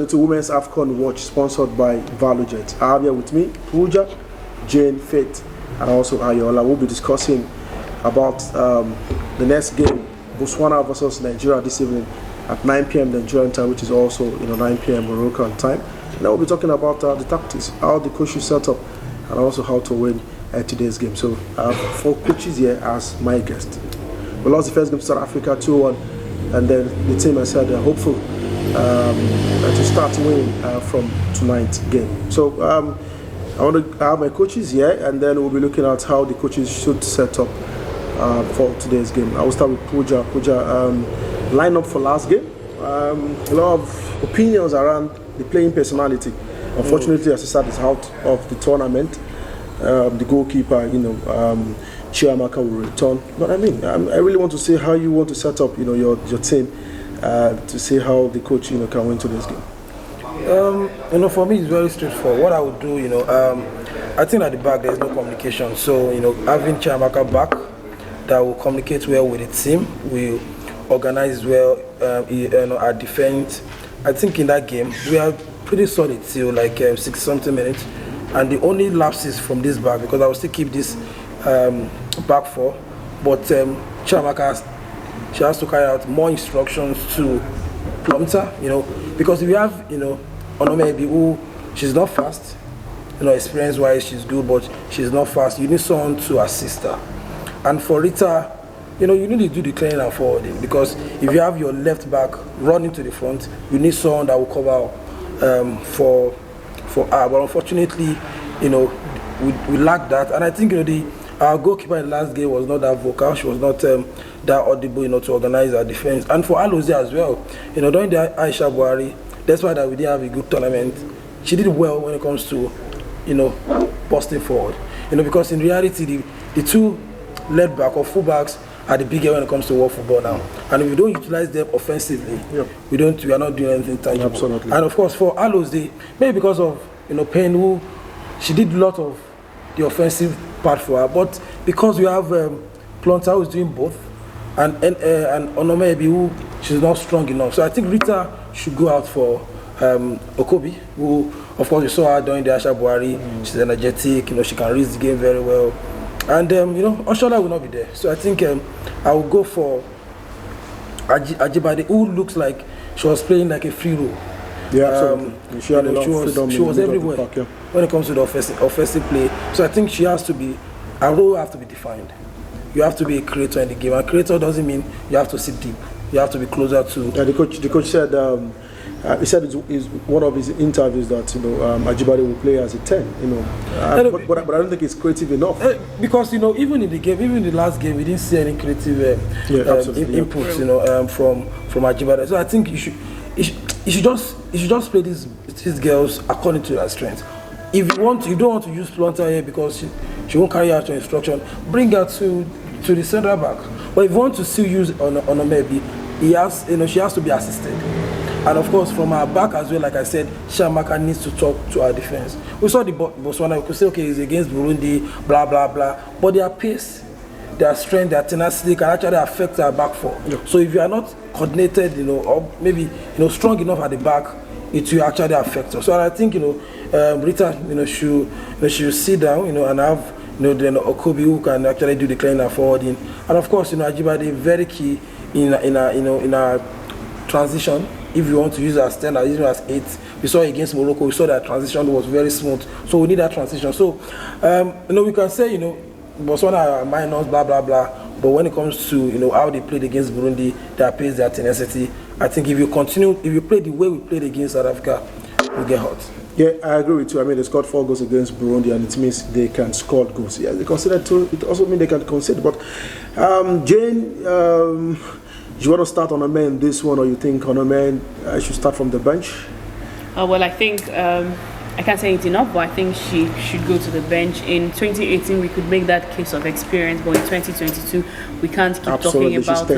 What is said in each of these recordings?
To Women's AFCON Watch, sponsored by ValueJet. I have here with me Pooja, Jane, Faith, and also Ayola. We'll be discussing about the next game, Botswana versus Nigeria this evening at 9 p.m. Nigerian time, which is also 9 p.m. Moroccan time. And then we'll be talking about the tactics, how the coach should set up, and also how to win today's game. So I have 4 coaches here as my guest. We lost the first game to South Africa 2-1, and then the team has said they're hopeful to start winning from tonight's game. So I want to have my coaches here, and then we'll be looking at how the coaches should set up for today's game. I will start with Pooja. Line up for last game. A lot of opinions around the playing personality. Unfortunately, Asisa is out of the tournament. The goalkeeper, Chiamaka will return. But I mean, I really want to see how you want to set up, your team. To see how the coach, can win today's game. For me, it's very straightforward. What I would do, I think at the back there's no communication. So, having Chiamaka back, that will communicate well with the team, will organize well, our defense. I think in that game we are pretty solid till like 60-something minutes, and the only lapses from this back, because I will still keep this back 4, but Chiamaka she has to carry out more instructions to Plumter, because if you have, Onomebi, who she's not fast, experience-wise she's good, but she's not fast. You need someone to assist her. And for Rita, you need to do the clearing and forwarding, because if you have your left back running to the front, you need someone that will cover for her. But unfortunately, we lack that, and I think our goalkeeper in the last game was not that vocal. She was not that audible, to organize our defense. And for Alozie as well, during the Aisha Buhari, that's why that we didn't have a good tournament. She did well when it comes to, busting forward. Because in reality, the 2 left back or full backs are the bigger when it comes to world football now. And if we don't utilize them offensively, we are not doing anything tangible. Absolutely. And of course, for Alozie, maybe because of Payne, who she did a lot of the offensive part for her, but because we have Plumter who's doing both, and Onomebi, who she's not strong enough. So I think Rita should go out for Okobi, who of course you saw her during the Aisha Buhari. She's energetic, she can read the game very well, and Oshola will not be there. So I think I will go for Ajibade, who looks like she was playing like a free role. Yeah, absolutely. She had a lot of freedom. She was everywhere when it comes to the offensive play. So I think her role has to be defined. You have to be a creator in the game, and creator doesn't mean you have to sit deep. You have to be closer to. Yeah, the coach said he said it's one of his interviews that Ajibade will play as a 10. But I don't think it's creative enough. Because even in the game, even in the last game, we didn't see any creative inputs from Ajibade. So I think you should just play these girls according to their strength. If you don't want to use Plumter here because she won't carry out your instruction, bring her to the central back. But if you want to still use Onomebi, she has to be assisted. And of course, from our back as well, like I said, Chiamaka needs to talk to our defense. We saw the Botswana, we could say, okay, it's against Burundi, blah, blah, blah. But their pace, their strength, their tenacity can actually affect our back 4. Yeah. So if you are not coordinated, or maybe, strong enough at the back, it will actually affect us. So I think, Rita, should sit down, and have, then Okobi, who can actually do the clearing and forwarding. And of course, Ajibade, very key in our transition. If you want to use as 10 or even as 8, we saw against Morocco, we saw that transition was very smooth. So we need that transition. So, we can say, Botswana are minors, blah, blah, blah. But when it comes to, how they played against Burundi, their pace, their tenacity, I think if you play the way we played against South Africa, we'll get hot. Yeah, I agree with you. I mean, they scored 4 goals against Burundi, and it means they can score goals. Yeah, they consider 2. It also means they can concede. But Jane, do you want to start on a man this one, or you think on a man should start from the bench? Well, I think I can't say it enough, but I think she should go to the bench. In 2018, we could make that case of experience, but in 2022, we can't keep talking about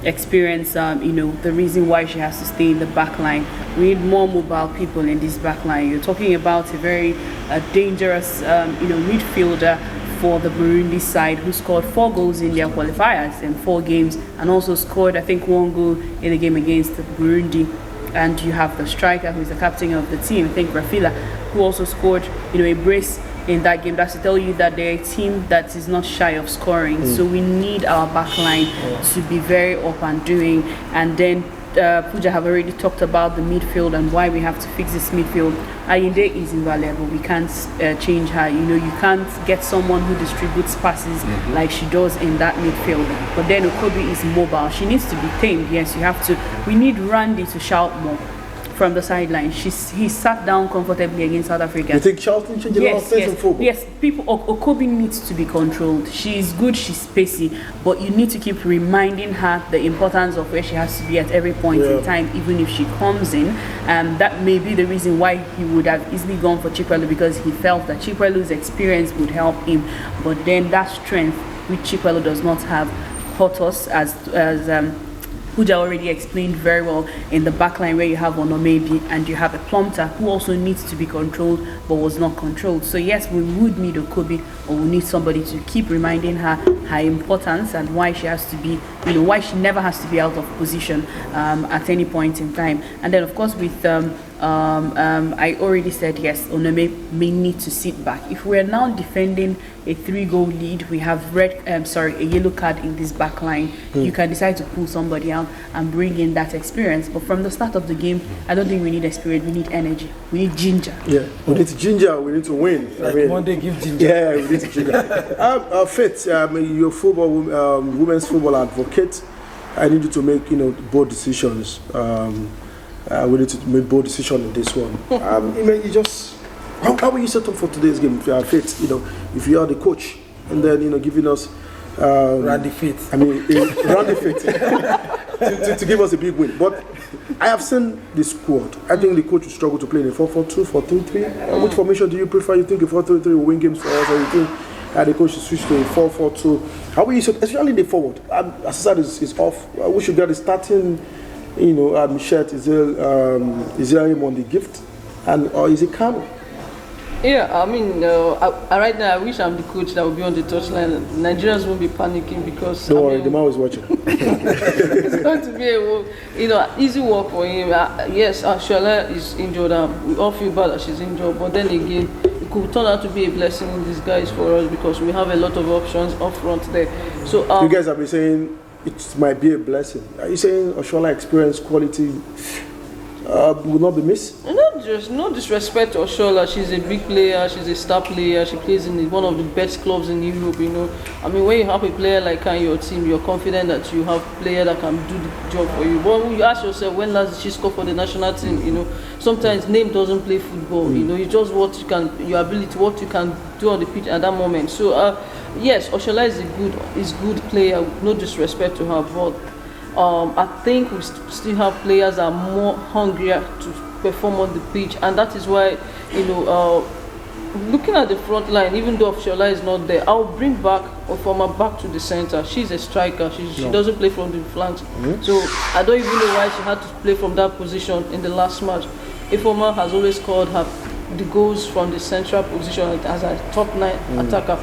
experience. The reason why she has to stay in the back line. We need more mobile people in this back line. You're talking about a very dangerous, midfielder for the Burundi side, who scored 4 goals in their qualifiers in 4 games, and also scored, I think, 1 goal in the game against Burundi. and you have the striker who is the captain of the team, I think Rafila, who also scored, a brace in that game. That's to tell you that they're a team that is not shy of scoring. So we need our back line to be very up and doing. And then Pooja have already talked about the midfield and why we have to fix this midfield. Ayinde is invaluable. We can't change her. You can't get someone who distributes passes like she does in that midfield. But then Okobi is mobile. She needs to be tamed. Yes, you have to. We need Randy to shout more from the sideline. He sat down comfortably against South Africa. You think shouting changes a lot of things in football? Yes, Okobi needs to be controlled. She's good, she's pacey, but you need to keep reminding her the importance of where she has to be at every point in time, even if she comes in. That may be the reason why he would have easily gone for Chikwelu, because he felt that Chikwelu's experience would help him. But then that strength, which Chikwelu does not have, hurt us as Pooja already explained very well in the backline, where you have Onomebi and you have a Plumter who also needs to be controlled but was not controlled. So yes, we would need Okobi, or we need somebody to keep reminding her importance and why she has to be, why she never has to be out of position at any point in time. And then of course with I already said yes, Onome may need to sit back. If we are now defending a 3-goal lead, we have a yellow card in this back line. You can decide to pull somebody out and bring in that experience. But from the start of the game, I don't think we need experience. We need energy. We need ginger. Yeah, we need ginger. We need to win. Like one day, give ginger. Yeah, we need ginger. Faith, you're women's football advocate. I need you to make bold decisions. We need to make bold decision in this one. You just how will you set up for today's game? Faith, if you are the coach, and then giving us Randy Faith. Randy Faith to give us a big win. But I have seen the squad. I think the coach will struggle to play in a 4-4-2, 4-3-3. Which formation do you prefer? You think a 4-3-3 will win games for us, or you think the coach should switch to a 4-4-2? How will you set, especially the forward? Assad is off. We should get the starting. Shirt is there him on the gift, or is it Kano? Yeah, right now I wish I'm the coach that will be on the touchline. Nigerians won't be panicking because don't worry, the man is watching. It's going to be a easy work for him. Yes, Shola is injured. We all feel bad that she's injured, but then again, it could turn out to be a blessing in disguise for us because we have a lot of options up front there. So you guys have been saying it might be a blessing. Are you saying Oshola experience quality will not be missed? No disrespect to Oshola. She's a big player. She's a star player. She plays in one of the best clubs in Europe. When you have a player like her in your team, you're confident that you have a player that can do the job for you. But when you ask yourself, when last did she score for the national team? Sometimes name doesn't play football. It's just what you can, your ability, what you can do on the pitch at that moment. So yes, Oshola is good player. No disrespect to her, but I think we still have players that are more hungrier to perform on the pitch, and that is why looking at the front line, even though Oshola is not there, I'll bring back Ofoma back to the center. She's a striker. She doesn't play from the flanks, so I don't even know why she had to play from that position in the last match. Ofoma has always called her the goals from the central position as a top 9 attacker.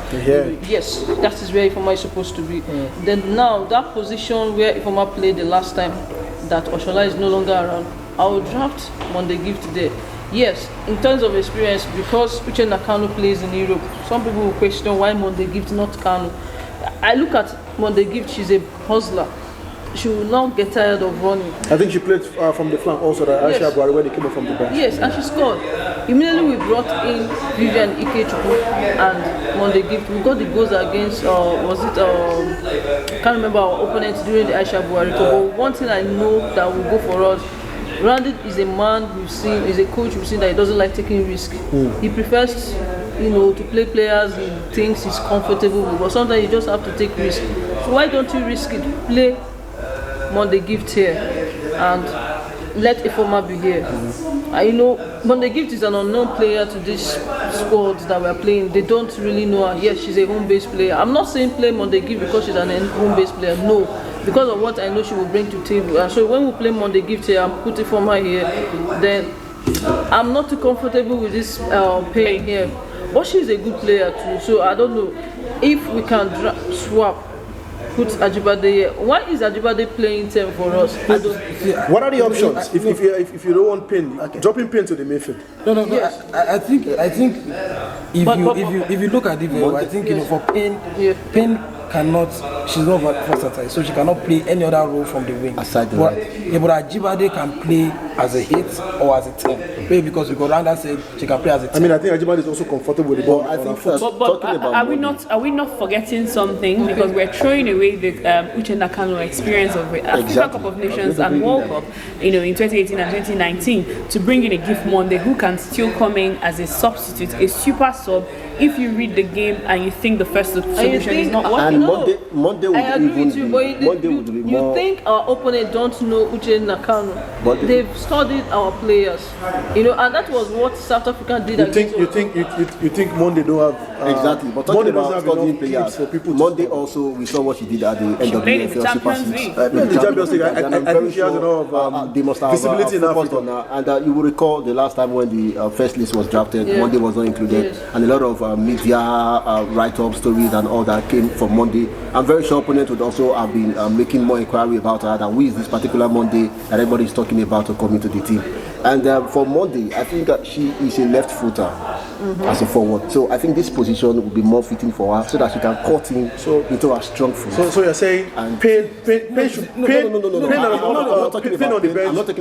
Yes, that is where Ifoma is supposed to be. Then now that position where Ifoma played the last time that Oshola is no longer around, I will draft Monday Gift there. Yes, in terms of experience, because Uche Nakano plays in Europe, some people will question why Monday Gift, not Kano. I look at Monday Gift, she's a hustler. She will not get tired of running. I think she played from the flank also, that Aisha Buhari, when they came up from the bench. Yes, and she scored. Immediately we brought in Vivian Ikechukwu and Monday Gift. We got the goals against, I can't remember our opponents during the Aisha Buhari. But one thing I know that will go for us, Randy is a man we've seen, is a coach we've seen that he doesn't like taking risk. He prefers to play players he thinks he's comfortable with, but sometimes you just have to take risk. So why don't you risk it? Play Monday Gift here and let Ifoma be here. Monday Gift is an unknown player to this squad that we're playing. They don't really know her. Yes, she's a home-based player. I'm not saying play Monday Gift because she's an home-based player. No, because of what I know she will bring to the table. And so when we play Monday Gift here and put Ifoma here, then I'm not too comfortable with this paying here. But she's a good player too. So I don't know if we can swap put Ajibade here. Why is Ajibade playing 10 for us? What are the options? If you don't want Payne, dropping Payne to the midfield. No. Yes. I think if you look at it, I think for Payne cannot. She's not versatile, so she cannot play any other role from the wing. Aside the but, right. Yeah, but Ajibade can play as a 8 or as a 10. Maybe because Randa said she can play as a 10. I mean, I think Ajibade is also comfortable with the ball. I think but are we not forgetting something? Because we're throwing away the Uche Nakano experience of Africa Cup of Nations and World Cup, in 2018 and 2019, to bring in a Gift Monday who can still come in as a substitute, a super sub. If you read the game and you think the first solution is not working, and Monday would I agree with you, but you think our opponent don't know Uche Nakano? But they've studied our players, and that was what South Africa did. You think Monday don't have exactly? But talking about studying players, for people Monday also we saw what she did at the end of the NFL Super Six. The Champions League. I think she has enough they must have visibility in Africa. And you will recall the last time when the first list was drafted, Monday was not included, and a lot of media write-up stories and all that came from Monday. I'm very sure opponents would also have been making more inquiry about her than who is this particular Monday that everybody is talking about to come into the team. And for Monday, I think she is a left footer as a forward. So I think this position will be more fitting for her so that she can cut in into a strong foot. So you're saying Payne should No. I'm not talking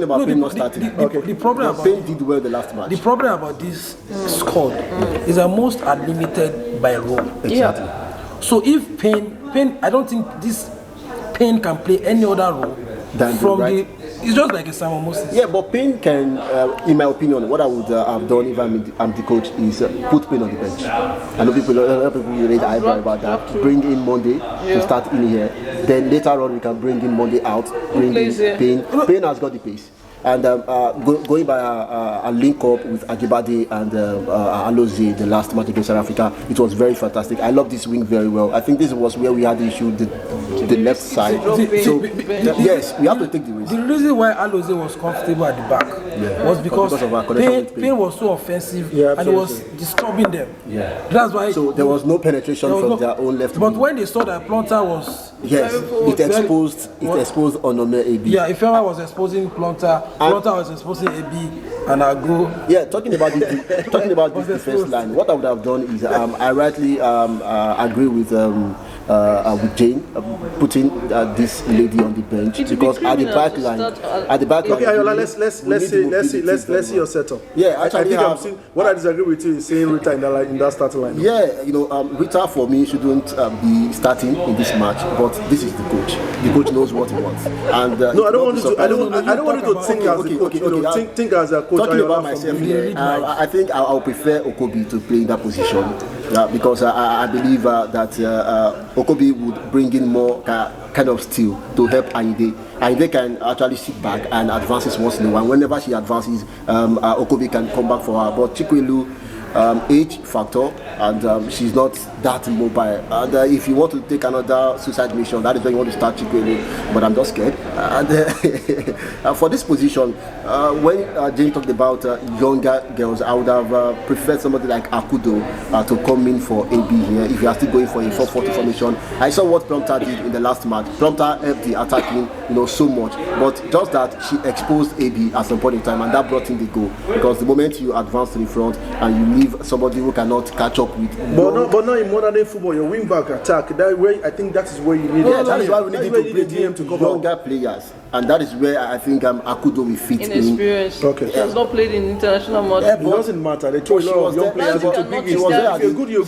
about Payne not starting. The problem about Payne did well the last match. The problem about this squad is that most are limited by role. Exactly. So if Payne, I don't think this Payne can play any other role than from right. It's just like a Simon Moses. Yeah, but Payne can, in my opinion, what I would have done if I'm the coach is put Payne on the bench. I know a lot of people will raise eyebrow about that. Bring in Monday to start in here. Then later on we can bring in Monday out. Bring in Payne. Payne has got the pace. And going by a link up with Ajibade and Alozie the last match against South Africa, it was very fantastic. I love this wing very well. I think this was where we had the issue, the left side. So yes, we have to take the risk. The reason why Alozie was comfortable at the back was because Payne was so offensive and it was disturbing them. Yeah. That's why. So there was no penetration from their own left. But when they saw that Plonter was it exposed Onome AB. Yeah, if Ifeoma was exposing Plonter was exposing AB and Ago. Yeah, talking about this defense line, what I would have done is I rightly agree with Jane putting this lady on the bench because at the back line. Okay, Ayola, let's see your setup. Yeah, actually, what I disagree with you is saying Rita in that starting line. Yeah, Rita for me shouldn't be starting in this match, but this is the coach. The coach knows what he wants. And no, I don't want you to think as a coach. Think as a coach. Talking about myself here, I think I'll prefer Okobi to play in that position because I believe that Okobi would bring in more kind of steel to help Aide. Aide can actually sit back and advances once in a while. Whenever she advances, Okobi can come back for her. But Chikwelu, age factor, and she's not that mobile. And if you want to take another suicide mission, that is when you want to start Chikwelu. But I'm just scared. And for this position, when Jane talked about younger girls, I would have preferred somebody like Akudo to come in for AB here. If you are still going for a 4-4-2 formation, I saw what Plumter did in the last match. Plumter helped the attacking, so much. But just that she exposed AB at some point in time, and that brought in the goal. Because the moment you advance to the front and you leave somebody who cannot catch up with. But not in modern day football, your wing back attack. That way, I think that is where you need. That is why we need to bring in younger players. And that is where I think Akudo will fit in. Inexperienced. Okay. She has not played in international match. It doesn't matter. They throw a lot of young players into big. She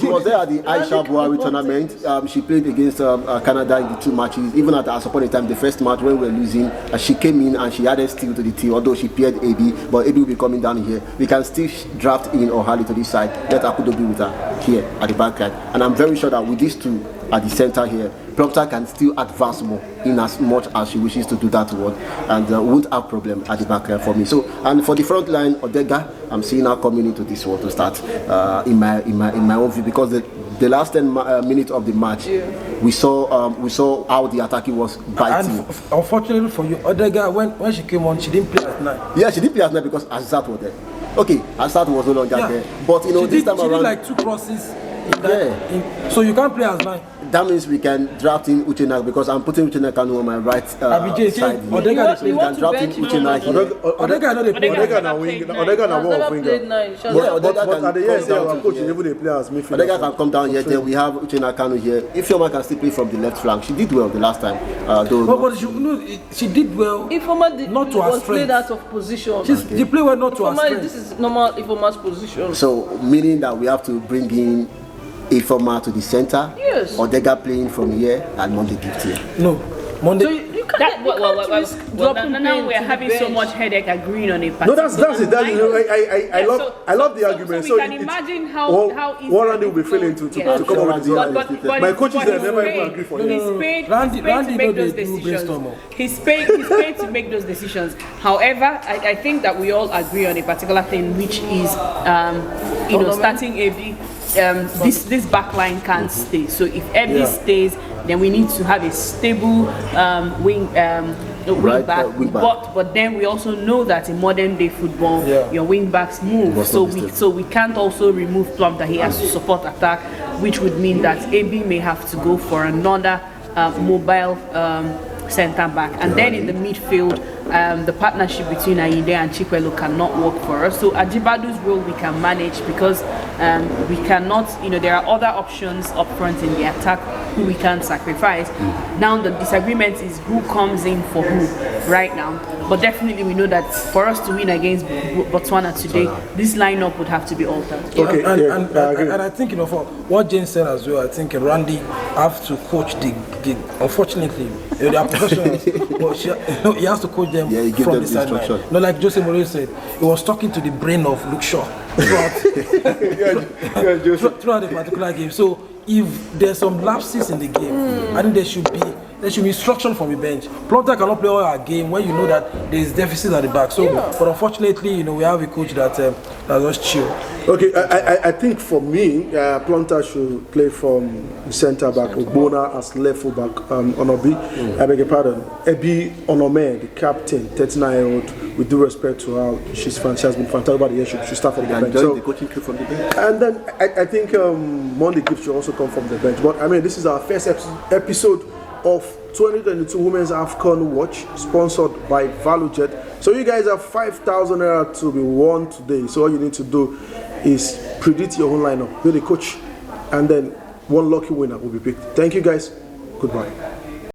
was there at the Aisha Buhari tournament. She played against Canada in the 2 matches. Even at a point in time, the first match when we were losing, she came in and she added steel to the team. Although she paired AB, but AB will be coming down here. We can still draft in O'Hali to this side. Let Akudo be with her here at the back line. And I'm very sure that with these two at the center here, Plumter can still advance more in as much as she wishes to do that one, and won't have problem at the back line for me. So, and for the front line, Odega, I'm seeing her coming into this one to start in my own view, because the last 10 minutes of the match, we saw how the attacking was biting. And unfortunately for you, Odega, when she came on, she didn't play at 9. Yeah, she didn't play at 9 because Azat was there. Okay, Azat was no longer there, but this time around, she did like 2 crosses So you can't play as 9. That means we can draft in Uchenna because I'm putting Uchenna Kanu on my right side here. So we can draft in Uchenna here. Odega no dey play. Odega na one of winger. But at the end, our coach even dey play as midfielder. Odega can come down here. Then we have Uchenna Kanu here. If Ifeoma can still play from the left flank, she did well the last time. But she did well. Ifeoma did not to her strength. Played out of position. She played well not to her strength. This is normal Ifeoma's position. So meaning that we have to bring in Ifeoma to the center. Yes. Odega playing from here and Monday Gift here. No, Monday. So you can't now we're having so much headache agreeing on a particular. No, that's it. I love the argument. So we can imagine how easy Randy will be feeling to come up with the argument. My coaches have never even agree for him. He's paid to make those decisions. He's paid to make those decisions. However, I think that we all agree on a particular thing, which is starting AB. This back line can't stay. So if Ebi stays, then we need to have a stable wing back. But then we also know that in modern day football, your wing backs move. So we can't also remove Plum that he has to support attack, which would mean that AB may have to go for another mobile centre back. And then in the midfield, the partnership between Ayinde and Chikwelu cannot work for us. So Ajibadu's role we can manage because we cannot, there are other options up front in the attack who we can't sacrifice. Now the disagreement is who comes in for who right now. But definitely we know that for us to win against Botswana today, this lineup would have to be altered. Okay, and I think, for what Jane said as well, I think Randy have to coach the unfortunately, they are professionals, but he has to coach them from the sideline. Like Jose Mourinho said, he was talking to the brain of Luke Shaw throughout the particular game. So if there's some lapses in the game, I think there should be instruction from the bench. Plumter cannot play all our game when you know that there is deficit at the back. So, but unfortunately, we have a coach that just chill. Okay, I think for me, Plumter should play from the centre back, Ogbonna as left full back, Onobi. I beg your pardon, Ebi Onome, the captain, 39-year-old. With due respect to her, she has been fantastic about the year. She should start from the bench. So, the coaching crew from the bench. And then I think Monday Gift should also come from the bench. But this is our first episode of 2022 Women's AFCON Watch, sponsored by ValueJet. So you guys have 5,000 naira to be won today. So all you need to do is predict your own lineup, be the coach, and then one lucky winner will be picked. Thank you guys. Goodbye.